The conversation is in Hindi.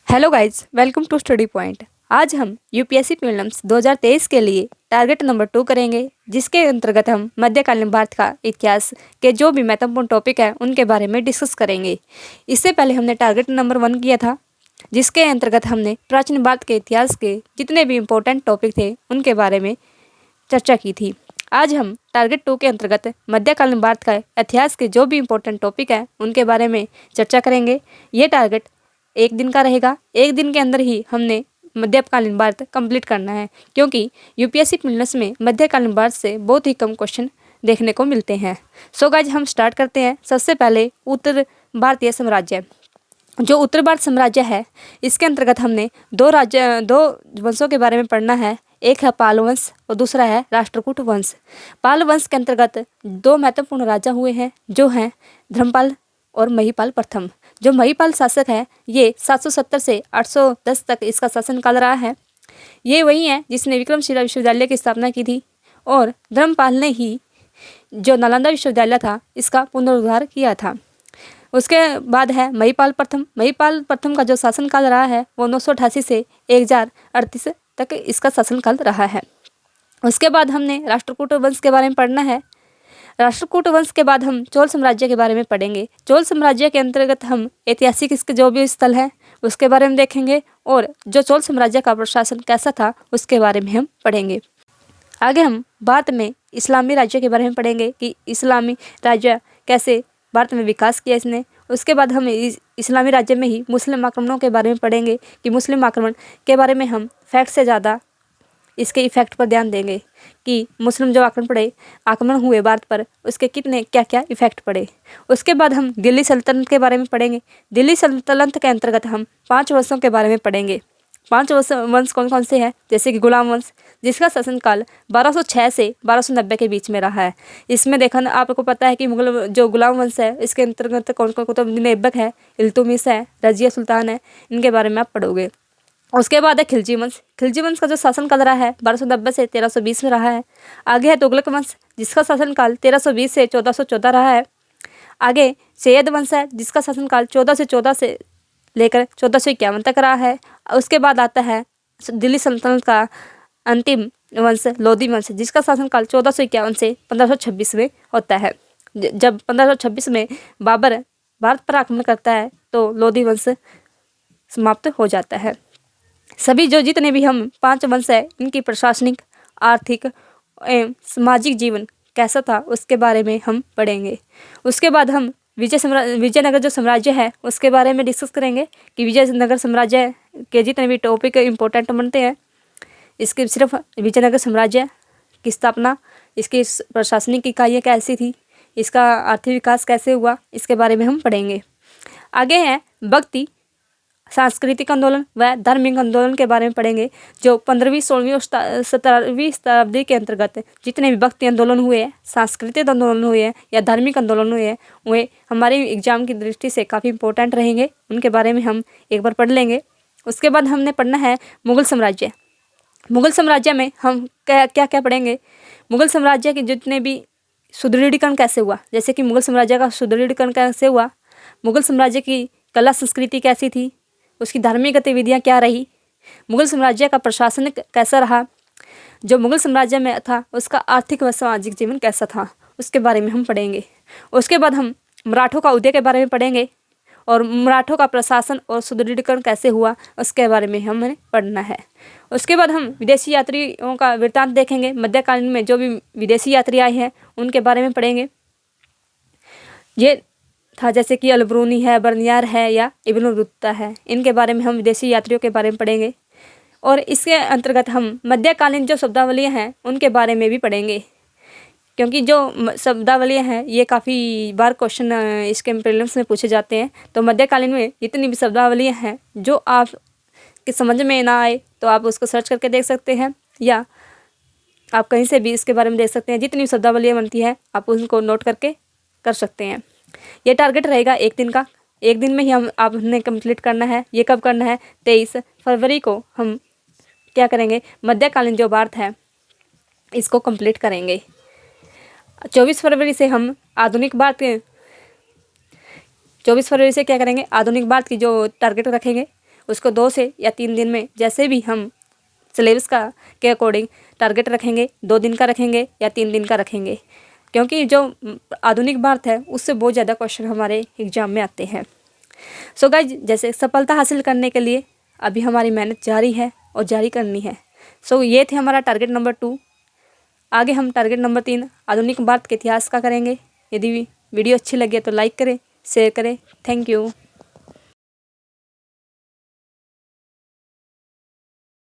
Hello guys, welcome to study point. आज हम यूपीएससी प्रीलिम्स 2023 के लिए टारगेट नंबर 2 करेंगे, जिसके अंतर्गत हम मध्यकालीन भारत का इतिहास के जो भी महत्वपूर्ण टॉपिक है उनके बारे में डिस्कस करेंगे। इससे पहले हमने टारगेट नंबर 1 किया था, जिसके अंतर्गत हमने प्राचीन भारत के इतिहास के जितने भी इम्पोर्टेंट टॉपिक थे उनके बारे में चर्चा की थी। आज हम टारगेट 2 के अंतर्गत मध्यकालीन भारत का इतिहास के जो भी इम्पोर्टेंट टॉपिक है उनके बारे में चर्चा करेंगे। ये टारगेट एक दिन का रहेगा। एक दिन के अंदर ही हमने मध्यकालीन भारत कंप्लीट करना है, क्योंकि यूपीएससी प्रीलिम्स में मध्यकालीन भारत से बहुत ही कम क्वेश्चन देखने को मिलते हैं। सो गाइज, हम स्टार्ट करते हैं। सबसे पहले उत्तर भारतीय साम्राज्य। जो उत्तर भारत साम्राज्य है, इसके अंतर्गत हमने दो वंशों के बारे में पढ़ना है। एक है पाल वंश और दूसरा है राष्ट्रकूट वंश। पाल वंश के अंतर्गत दो महत्वपूर्ण राजा हुए हैं, जो हैं धर्मपाल और महिपाल प्रथम। जो महिपाल शासक है, ये 770 से 810 तक इसका शासनकाल रहा है। ये वही है जिसने विक्रमशिला विश्वविद्यालय की स्थापना की थी, और धर्मपाल ने ही जो नालंदा विश्वविद्यालय था इसका पुनरुद्धार किया था। उसके बाद है महिपाल प्रथम। महिपाल प्रथम का जो शासनकाल रहा है वो 988 से 1038 तक इसका शासनकाल रहा है। उसके बाद हमने राष्ट्रकूट वंश के बारे में पढ़ना है। राष्ट्रकूट वंश के बाद हम चोल साम्राज्य के बारे में पढ़ेंगे। चोल साम्राज्य के अंतर्गत हम ऐतिहासिक इसके जो भी स्थल हैं उसके बारे में देखेंगे, और जो चोल साम्राज्य का प्रशासन कैसा था उसके बारे में हम पढ़ेंगे। आगे हम भारत में इस्लामी राज्य के बारे में पढ़ेंगे कि इस्लामी राज्य कैसे भारत में विकास किया इसने। उसके बाद हम इस्लामी राज्य में ही मुस्लिम आक्रमणों के बारे में पढ़ेंगे कि मुस्लिम आक्रमण के बारे में हम फैक्ट से ज़्यादा इसके इफेक्ट पर ध्यान देंगे कि मुस्लिम जो आक्रमण हुए भारत पर, उसके कितने क्या क्या इफेक्ट पड़े। उसके बाद हम दिल्ली सल्तनत के बारे में पढ़ेंगे। दिल्ली सल्तनत के अंतर्गत हम 5 वंशों के बारे में पढ़ेंगे। 5 वंश कौन कौन से हैं, जैसे कि गुलाम वंश, जिसका शासनकाल 1206 से 1290 के बीच में रहा है। इसमें देखा आपको पता है कि मुगल जो गुलाम वंश है इसके अंतर्गत कौन कौन कुतुबुद्दीन ऐबक है, इल्तुतमिश है, रजिया सुल्तान है, इनके बारे में आप पढ़ोगे। उसके बाद है खिलजी वंश। खिलजी वंश का जो शासनकाल रहा है 1290 से 1320 में रहा है। आगे है तुगलक वंश, जिसका शासनकाल 1320 से 1414 रहा है। आगे सैयद वंश है, जिसका शासनकाल 1414 से लेकर 1451 तक रहा है। उसके बाद आता है दिल्ली सल्तनत का अंतिम वंश लोधी वंश, जिसका शासनकाल 1451 से 1526 में होता है। जब 1526 में बाबर भारत पर आक्रमण करता है तो लोधी वंश समाप्त हो जाता है। सभी जो जितने भी हम 5 वंश है, इनकी प्रशासनिक, आर्थिक एवं सामाजिक जीवन कैसा था उसके बारे में हम पढ़ेंगे। उसके बाद हम विजयनगर जो साम्राज्य है उसके बारे में डिस्कस करेंगे कि विजयनगर साम्राज्य के जितने भी टॉपिक इंपॉर्टेंट बनते हैं, इसके सिर्फ विजयनगर साम्राज्य की स्थापना, इसकी प्रशासनिक इकाइयाँ कैसी थी, इसका आर्थिक विकास कैसे हुआ, इसके बारे में हम पढ़ेंगे। आगे है भक्ति, सांस्कृतिक आंदोलन व धार्मिक आंदोलन के बारे में पढ़ेंगे। जो 15वीं 16वीं और 17वीं शताब्दी के अंतर्गत जितने भी भक्ति आंदोलन हुए हैं, सांस्कृतिक आंदोलन हुए हैं या धार्मिक आंदोलन हुए हैं, वे हमारे एग्जाम की दृष्टि से काफ़ी इंपॉर्टेंट रहेंगे। उनके बारे में हम एक बार पढ़ लेंगे। उसके बाद हमने पढ़ना है मुगल साम्राज्य। मुगल साम्राज्य में हम क्या क्या पढ़ेंगे। मुगल साम्राज्य के जितने भी सुदृढ़ीकरण कैसे हुआ, जैसे कि मुगल साम्राज्य का सुदृढ़ीकरण कैसे हुआ, मुगल साम्राज्य की कला संस्कृति कैसी थी, उसकी धार्मिक गतिविधियाँ क्या रही, मुगल साम्राज्य का प्रशासन कैसा रहा, जो मुगल साम्राज्य में था उसका आर्थिक व सामाजिक जीवन कैसा था, उसके बारे में हम पढ़ेंगे। उसके बाद हम मराठों का उदय के बारे में पढ़ेंगे, और मराठों का प्रशासन और सुदृढ़ीकरण कैसे हुआ उसके बारे में हमें पढ़ना है। उसके बाद हम विदेशी यात्रियों का वृत्तांत देखेंगे। मध्यकालीन में जो भी विदेशी यात्री आए हैं उनके बारे में पढ़ेंगे। ये था जैसे कि अलबरूनी है, बर्नियार है या इब्न बतूता है, इनके बारे में हम विदेशी यात्रियों के बारे में पढ़ेंगे। और इसके अंतर्गत हम मध्यकालीन जो शब्दावलियाँ हैं उनके बारे में भी पढ़ेंगे, क्योंकि जो शब्दावलियाँ हैं ये काफ़ी बार क्वेश्चन इसके प्रीलिम्स में पूछे जाते हैं। तो मध्यकालीन में जितनी भी शब्दावलियाँ हैं जो आप के समझ में ना आए तो आप उसको सर्च करके देख सकते हैं, या आप कहीं से भी इसके बारे में देख सकते हैं। जितनी शब्दावलियाँ बनती है आप उनको नोट करके कर सकते हैं। ये टारगेट रहेगा एक दिन का। एक दिन में ही आपने कंप्लीट करना है। ये कब करना है, 23 फरवरी को हम क्या करेंगे, मध्यकालीन जो भारत है इसको कंप्लीट करेंगे। 24 फरवरी से हम आधुनिक भारत 24 फरवरी से क्या करेंगे, आधुनिक भारत की जो टारगेट रखेंगे उसको 2 से या 3 दिन में जैसे भी हम सिलेबस का के अकॉर्डिंग टारगेट रखेंगे, 2 दिन का रखेंगे या 3 दिन का रखेंगे, क्योंकि जो आधुनिक भारत है उससे बहुत ज़्यादा क्वेश्चन हमारे एग्जाम में आते हैं। सो गाइज, जैसे सफलता हासिल करने के लिए अभी हमारी मेहनत जारी है और जारी करनी है। सो ये थे हमारा टारगेट नंबर 2। आगे हम टारगेट नंबर 3 आधुनिक भारत के इतिहास का करेंगे। यदि वीडियो अच्छी लगे तो लाइक करें, शेयर करें। Thank you.